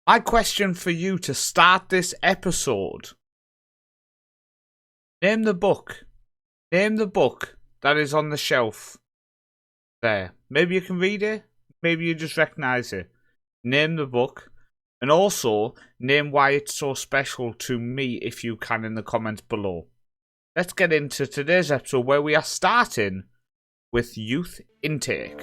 My question for you to start this episode. Name the book. Name the book that is on the shelf. There. Maybe you can read it. Maybe you just recognise it. Name the book. And also, name why it's so special to me if you can in the comments below. Let's get into today's episode where we are starting with youth intake.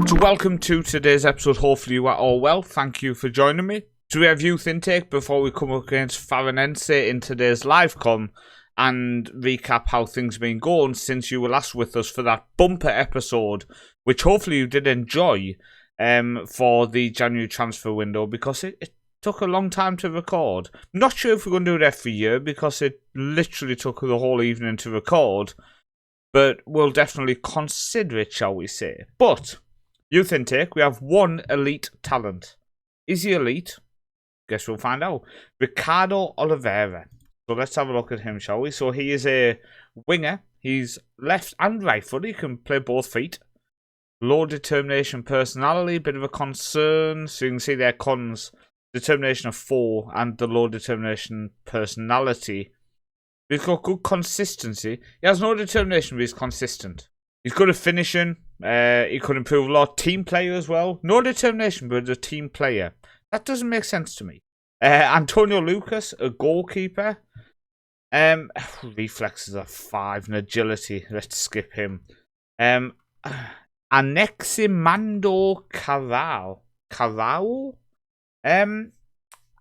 So welcome to today's episode. Hopefully you are all well. Thank you for joining me. So we have youth intake before we come up against Farenense in today's live com and recap how things have been going since you were last with us for that bumper episode, which hopefully you did enjoy for the January transfer window, because it took a long time to record. I'm not sure if we're going to do it every year because it literally took the whole evening to record, but we'll definitely consider it, shall we say. But youth intake, we have one elite talent. Is he elite? Guess we'll find out. Ricardo Oliveira. So let's have a look at him, shall we? So he is a winger. He's left and right footed. He can play both feet. Low determination personality, bit of a concern. So you can see there cons. Determination of 4 and the low determination personality. He's got good consistency. He has no determination, but he's consistent. He's good at finishing. He could improve a lot. Team player as well. No determination, but a team player. That doesn't make sense to me. Antonio Lucas, a goalkeeper. Reflexes are 5 and agility. Let's skip him. Aneximando Carral. I'm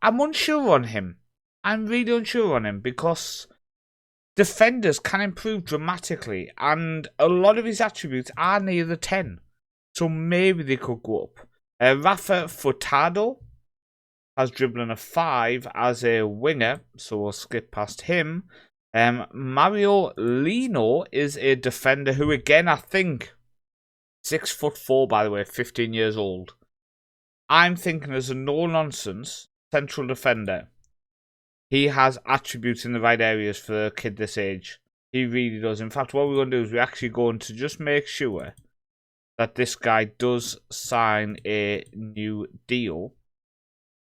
unsure on him. I'm really unsure on him because defenders can improve dramatically, and a lot of his attributes are near the 10. So maybe they could go up. Rafa Furtado has dribbling a 5 as a winger, so we'll skip past him. Mario Lino is a defender who, again, I think 6'4", by the way, 15 years old. I'm thinking as a no-nonsense central defender. He has attributes in the right areas for a kid this age. He really does. In fact, what we're going to do is we're actually going to just make sure that this guy does sign a new deal.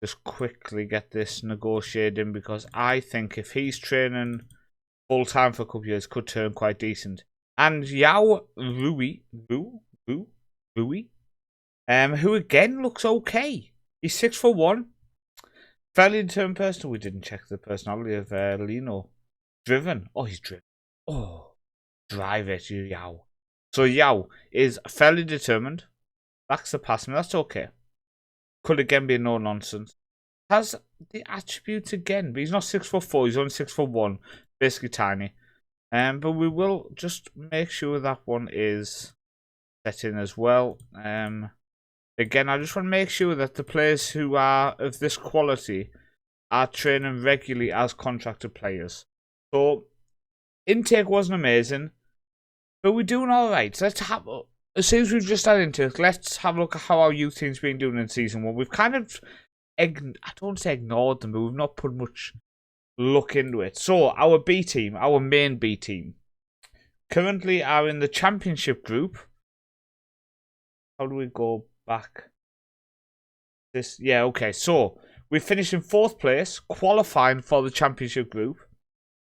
Just quickly get this negotiated, because I think if he's training full-time for a couple of years, could turn quite decent. And Yao Rui, who again looks okay. He's 6'1". Fairly determined person. We didn't check the personality of Lino. Driven. Oh, he's driven. Oh, drive it, you Yao. So Yao is fairly determined. Lacks the passing. That's okay. Could again be no nonsense. Has the attributes again, but he's not 6'4". He's only 6'1". Basically tiny. But we will just make sure that one is set in as well. Again, I just want to make sure that the players who are of this quality are training regularly as contracted players. So, intake wasn't amazing, but we're doing alright. So let's have, as soon as we've just had intake, let's have a look at how our youth team's been doing in Season 1. We've kind of, I don't say ignored them, but we've not put much look into it. So, our B team, our main B team, currently are in the Championship group. How do we go back? Okay, so we finished in 4th place, qualifying for the Championship group.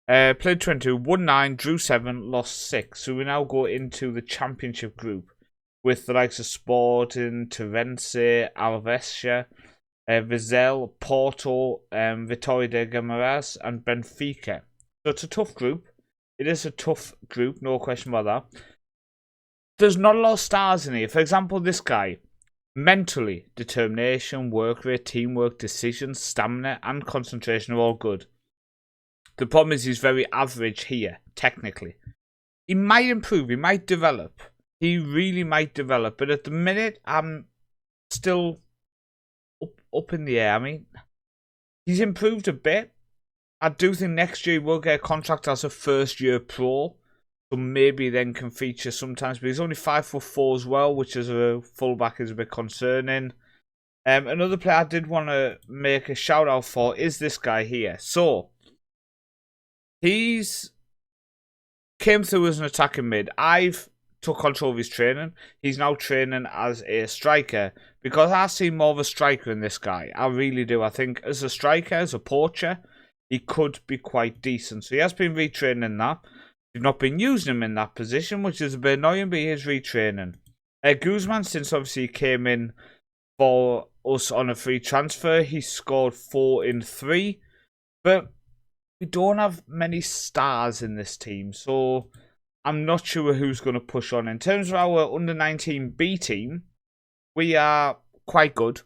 Played 22, won 9, drew 7, lost 6. So we now go into the Championship group with the likes of Sporting, Torrense, Alvesia, Vizela, Porto, Vitória de Guimarães, and Benfica. So it's a tough group. It is a tough group, no question about that. There's not a lot of stars in here. For example, this guy. Mentally, determination, work rate, teamwork, decisions, stamina, and concentration are all good. The problem is he's very average here, technically. He might improve, he might develop. He really might develop. But at the minute, I'm still up in the air. I mean, he's improved a bit. I do think next year he will get a contract as a first-year pro. So maybe then can feature sometimes, but he's only 5'4" as well, which as a fullback is a bit concerning. Another player I did want to make a shout out for is this guy here. So he's came through as an attacking mid. I've took control of his training. He's now training as a striker because I see more of a striker in this guy. I really do. I think as a striker, as a poacher, he could be quite decent. So he has been retraining that. We've not been using him in that position, which is a bit annoying, but he is retraining. Guzman, since obviously he came in for us on a free transfer, he scored 4 in 3. But we don't have many stars in this team, so I'm not sure who's going to push on. In terms of our under-19 B team, we are quite good,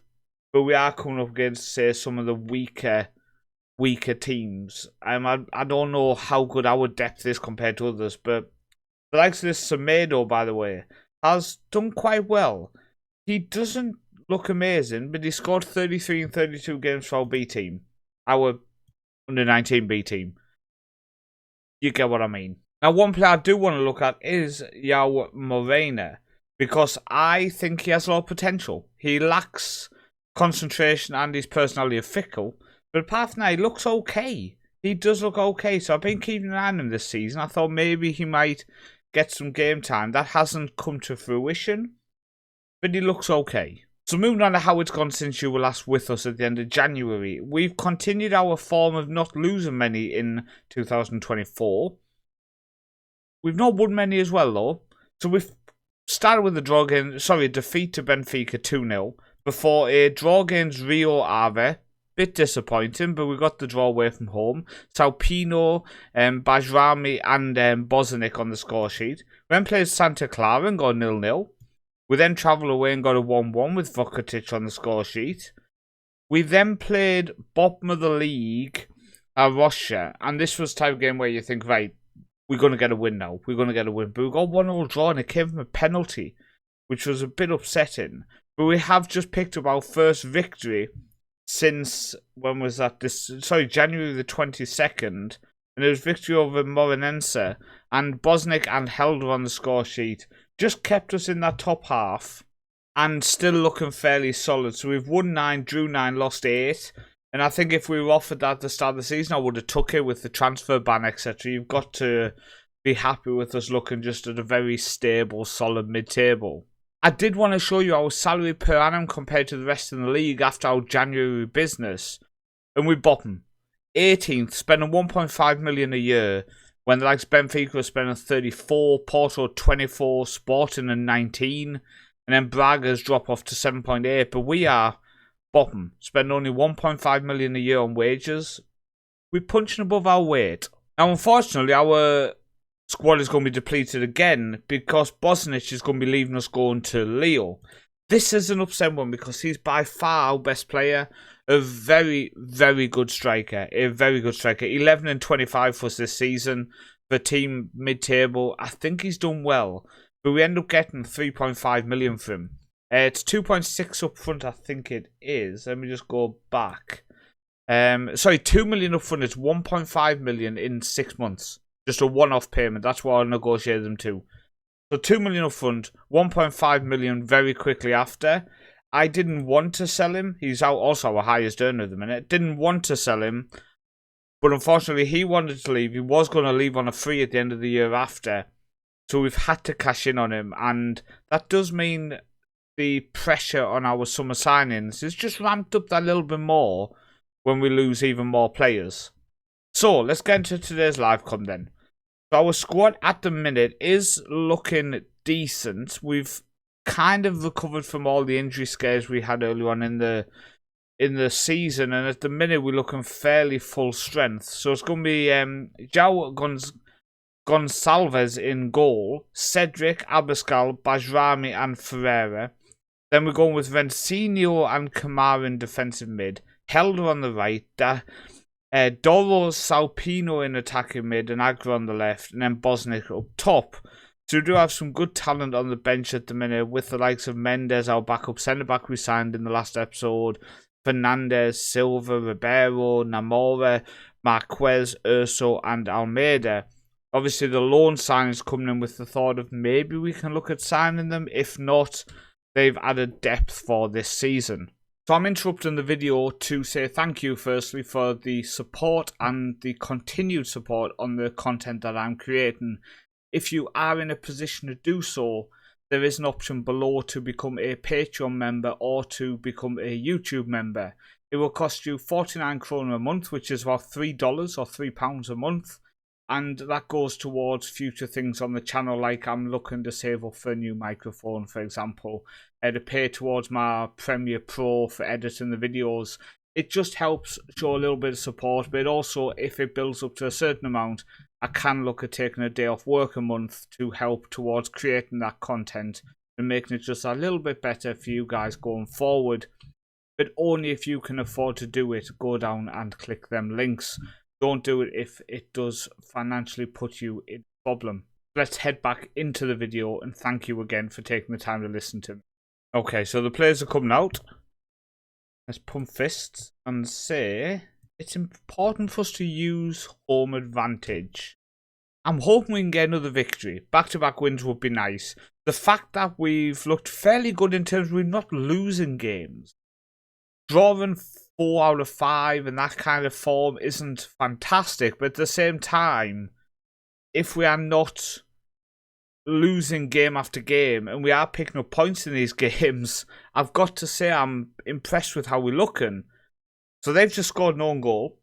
but we are coming up against, say, some of the weaker teams. I don't know how good our depth is compared to others, but the likes of this Semedo, by the way, has done quite well. He doesn't look amazing, but he scored 33 in 32 games for our B team. Our under-19 B team. You get what I mean. Now, one player I do want to look at is Yao Morena, because I think he has a lot of potential. He lacks concentration and his personality is fickle, but apart from that, he looks okay. He does look okay, so I've been keeping an eye on him this season. I thought maybe he might get some game time. That hasn't come to fruition, but he looks okay. So moving on to how it's gone since you were last with us at the end of January. We've continued our form of not losing many in 2024. We've not won many as well, though. So we've started with a defeat to Benfica 2-0 before a draw against Rio Ave. Bit disappointing, but we got the draw away from home. Salpino, Bajrami and Bosniak on the score sheet. We then played Santa Clara and got 0-0. We then travelled away and got a 1-1 with Vukotic on the score sheet. We then played bottom of the league, Russia, and this was the type of game where you think, right, we're going to get a win now. We're going to get a win. But we got 1-0 draw and it came from a penalty, which was a bit upsetting. But we have just picked up our first victory since, when was that? January the 22nd. And it was victory over Morenense. And Bosniak and Helder on the score sheet just kept us in that top half and still looking fairly solid. So we've won 9, drew 9, lost 8. And I think if we were offered that at the start of the season, I would have took it with the transfer ban, etc. You've got to be happy with us looking just at a very stable, solid mid-table. I did want to show you our salary per annum compared to the rest of the league after our January business. And we bottom 18th, spending 1.5 million a year, when the likes of Benfica are spending 34, Porto 24, Sporting and 19, and then Braga's drop off to 7.8. But we are bottom, spending only 1.5 million a year on wages. We're punching above our weight. Now, unfortunately, our squad is going to be depleted again because Bosniak is going to be leaving us going to Leo. This is an upset one because he's by far our best player. A very, very good striker. 11 and 25 for us this season. For team mid-table, I think he's done well. But we end up getting 3.5 million for him. It's 2.6 up front, I think it is. Let me just go back. 2 million up front. It's 1.5 million in 6 months. Just a one-off payment. That's what I'll negotiate them to. So 2 million up front, 1.5 million very quickly after. I didn't want to sell him. He's also our highest earner at the minute. Didn't want to sell him. But unfortunately, he wanted to leave. He was going to leave on a free at the end of the year after. So we've had to cash in on him. And that does mean the pressure on our summer signings is just ramped up that little bit more when we lose even more players. So let's get into today's live com then. So our squad at the minute is looking decent. We've kind of recovered from all the injury scares we had early on in the season, and at the minute we're looking fairly full strength. So it's going to be João Gonçalves in goal, Cedric, Abascal, Bajrami and Ferreira. Then we're going with Vencinho and Kamara in defensive mid, Helder on the right, Doro, Salpino in attacking mid, and Agra on the left, and then Bosniak up top. So we do have some good talent on the bench at the minute with the likes of Mendes, our backup centre-back we signed in the last episode, Fernandez, Silva, Ribeiro, Namora, Marquez, Urso and Almeida. Obviously the loan signings coming in with the thought of maybe we can look at signing them. If not, they've added depth for this season. So I'm interrupting the video to say thank you firstly for the support and the continued support on the content that I'm creating. if you are in a position to do so, there is an option below to become a Patreon member or to become a YouTube member. It will cost you 49 kroner a month, which is about $3 or £3 a month. And that goes towards future things on the channel, like I'm looking to save up for a new microphone, for example, to pay towards my Premiere Pro for editing the videos. It just helps show a little bit of support, but also, if it builds up to a certain amount, I can look at taking a day off work a month to help towards creating that content and making it just a little bit better for you guys going forward. But only if you can afford to do it, go down and click them links. Don't do it if it does financially put you in problem. Let's head back into the video, and thank you again for taking the time to listen to me. Okay, so the players are coming out. Let's pump fists and say it's important for us to use home advantage. I'm hoping we can get another victory. Back-to-back wins would be nice. The fact that we've looked fairly good in terms of we're not losing games. Drawing 4 out of 5 and that kind of form isn't fantastic, but at the same time, if we are not losing game after game and we are picking up points in these games, I've got to say I'm impressed with how we're looking. So they've just scored an own goal.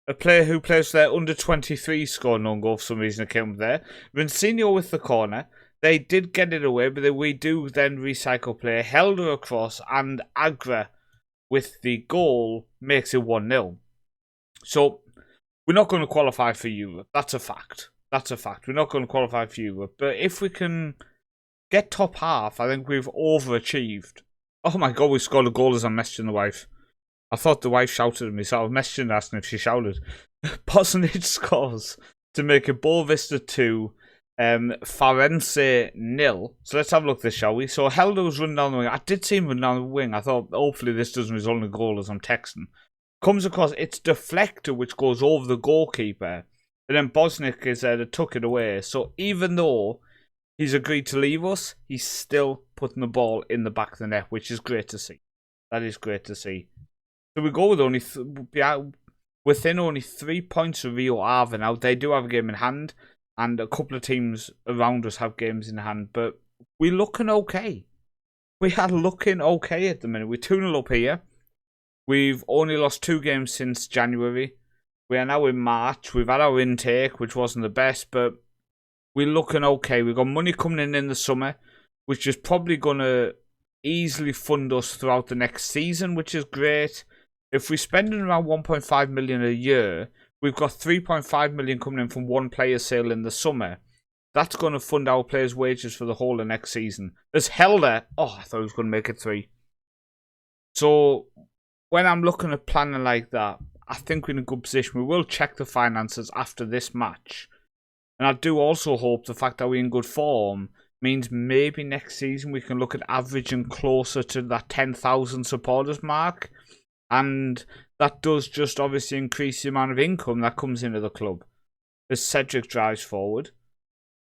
A player who plays for their under-23 scored an own goal for some reason. It came up there. Vincino with the corner. They did get it away, but we do then recycle play. Helder across, and Agra with the goal makes it 1-0. So we're not going to qualify for Europe. That's a fact. That's a fact. We're not going to qualify for Europe. But if we can get top half, I think we've overachieved. Oh my god, we scored a goal as I'm messaging the wife. I thought the wife shouted at me, so I was messaging asking if she shouted. Bosnich scores to make it Boavista 2, Farense 0. So let's have a look at this, shall we? So Helder was running down the wing. I did see him run down the wing. I thought, hopefully this doesn't result in a goal as I'm texting. Comes across, it's deflector which goes over the goalkeeper. And then Bosnich is there to tuck it away. So even though he's agreed to leave us, he's still putting the ball in the back of the net, which is great to see. That is great to see. So we go with only within only 3 points of Rio Ave now. They do have a game in hand, and a couple of teams around us have games in hand. But we're looking okay. We are looking okay at the minute. We're 2-0 up here. We've only lost 2 games since January. We are now in March. We've had our intake, which wasn't the best, but we're looking okay. We've got money coming in the summer, which is probably going to easily fund us throughout the next season, which is great. If we're spending around 1.5 million a year, we've got 3.5 million coming in from one player sale in the summer. That's going to fund our players' wages for the whole of next season. There's Helder. Oh, I thought he was going to make it 3. So when I'm looking at planning like that, I think we're in a good position. We will check the finances after this match. And I do also hope the fact that we're in good form means maybe next season we can look at averaging closer to that 10,000 supporters mark. And that does just obviously increase the amount of income that comes into the club. As Cedric drives forward,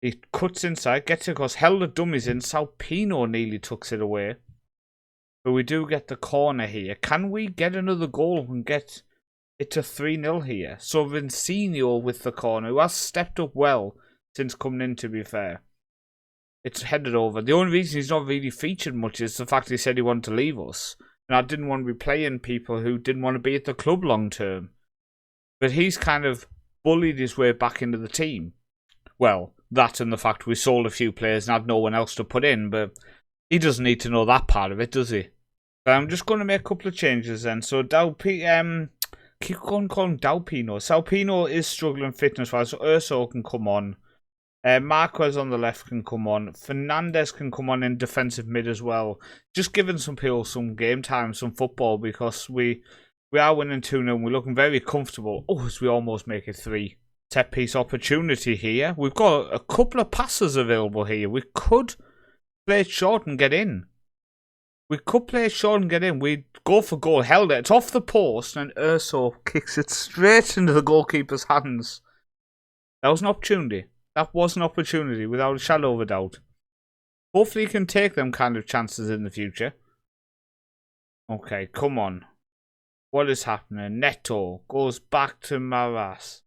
he cuts inside, gets it across, Helder dummies in, Salpino nearly tucks it away. But we do get the corner here. Can we get another goal and get it to 3-0 here? So Vincino with the corner, who has stepped up well since coming in, to be fair. It's headed over. The only reason he's not really featured much is the fact he said he wanted to leave us. And I didn't want to be playing people who didn't want to be at the club long term. But he's kind of bullied his way back into the team. Well, that and the fact we sold a few players and had no one else to put in. But he doesn't need to know that part of it, does he? So I'm just going to make a couple of changes then. So keep on calling Dalpino. Salpino is struggling fitness-wise, so Urso can come on. Marquez on the left can come on. Fernandez can come on in defensive mid as well. Just giving some people some game time, some football, because we are winning 2-0. We're looking very comfortable. Oh, as we almost make it 3. Set piece opportunity here. We've got a couple of passes available here. We could play it short and get in. We could play it short and get in. We'd go for goal. Held it. It's off the post, and Urso kicks it straight into the goalkeeper's hands. That was an opportunity. That was an opportunity, without a shadow of a doubt. Hopefully he can take them kind of chances in the future. Okay, come on. What is happening? Neto goes back to Maras.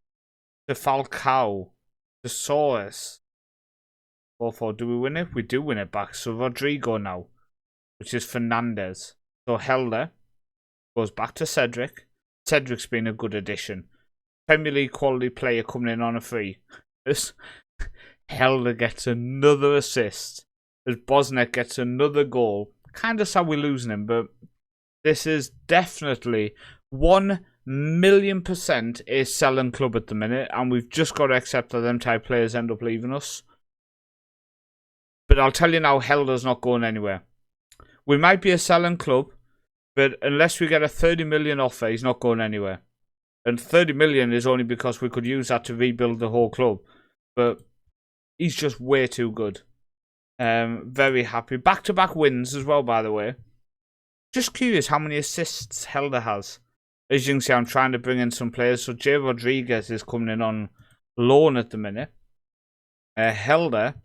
To Falcao. Thesaurus. 4-4. Do we win it? We do win it back. So Rodrigo now, which is Fernandez. So Helder goes back to Cedric. Cedric's been a good addition. Premier League quality player coming in on a free. Helder gets another assist as Bosnek gets another goal. Kind of sad we're losing him, but this is definitely 1,000,000% a selling club at the minute, and we've just got to accept that them type players end up leaving us. But I'll tell you now, Helder's not going anywhere. We might be a selling club, but unless we get a 30 million offer, he's not going anywhere. And 30 million is only because we could use that to rebuild the whole club. But he's just way too good. Very happy. Back-to-back wins as well, by the way. Just curious how many assists Helder has. As you can see, I'm trying to bring in some players. So Jay Rodriguez is coming in on loan at the minute. Helder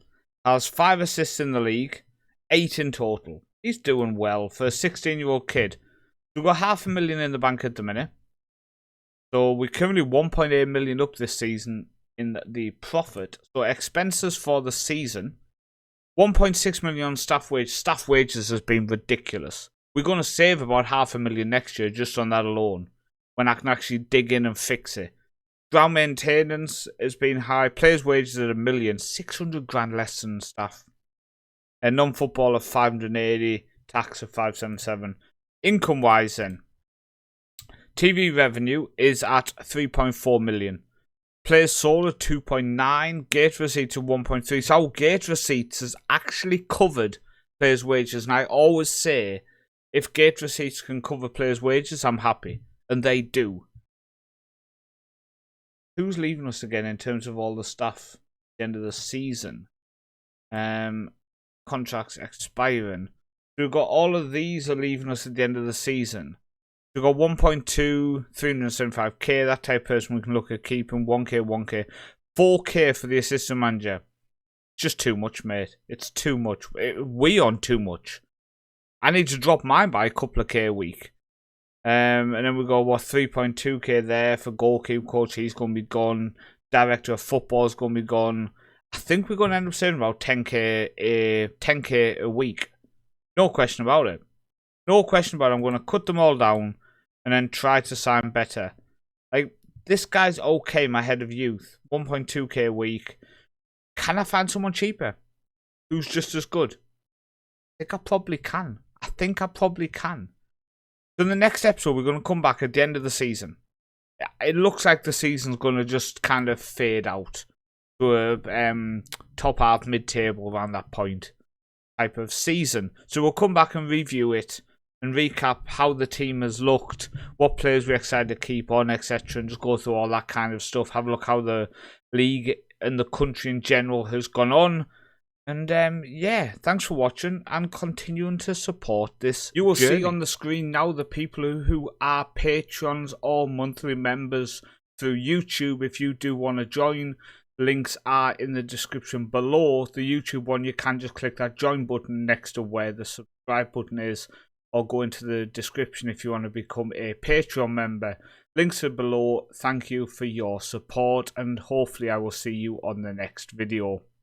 has 5 assists in the league, 8 in total. He's doing well for a 16-year-old kid. We've got $500,000 in the bank at the minute. So we're currently 1.8 million up this season in the profit. So expenses for the season, 1.6 million on staff wages. Staff wages has been ridiculous. We're going to save about $500,000 next year just on that alone, when I can actually dig in and fix it. Ground maintenance has been high. Players' wages at $1 million, 600 grand less than staff. And non-football of 580, tax of 577. Income-wise then, TV revenue is at 3.4 million. Players sold at 2.9. Gate receipts at 1.3. So gate receipts has actually covered players' wages. And I always say, if gate receipts can cover players' wages, I'm happy. And they do. Who's leaving us again in terms of all the stuff at the end of the season? Contracts expiring. So we've got all of these are leaving us at the end of the season. We've got 1.2, 375k, that type of person we can look at keeping. 1k, 1k. 4k for the assistant manager. Just too much, mate. It's too much. We on too much. I need to drop mine by a couple of k a week. And then we got, 3.2k there for goalkeeper coach. He's going to be gone. Director of football is going to be gone. I think we're going to end up saving about 10k a week. No question about it. No question about it. I'm going to cut them all down and then try to sign better. Like, this guy's okay, my head of youth. 1.2k a week. Can I find someone cheaper who's just as good? I think I probably can. So in the next episode, we're going to come back at the end of the season. It looks like the season's going to just kind of fade out to a top half, mid-table around that point type of season. So we'll come back and review it and recap how the team has looked, what players we're excited to keep on, etc. And just go through all that kind of stuff. Have a look how the league and the country in general has gone on. And yeah, thanks for watching and continuing to support this. You will see on the screen now the people who are patrons or monthly members through YouTube. If you do want to join, links are in the description below. The YouTube one, you can just click that join button next to where the subscribe button is, or go into the description if you want to become a Patreon member. Links are below. Thank you for your support, and hopefully I will see you on the next video.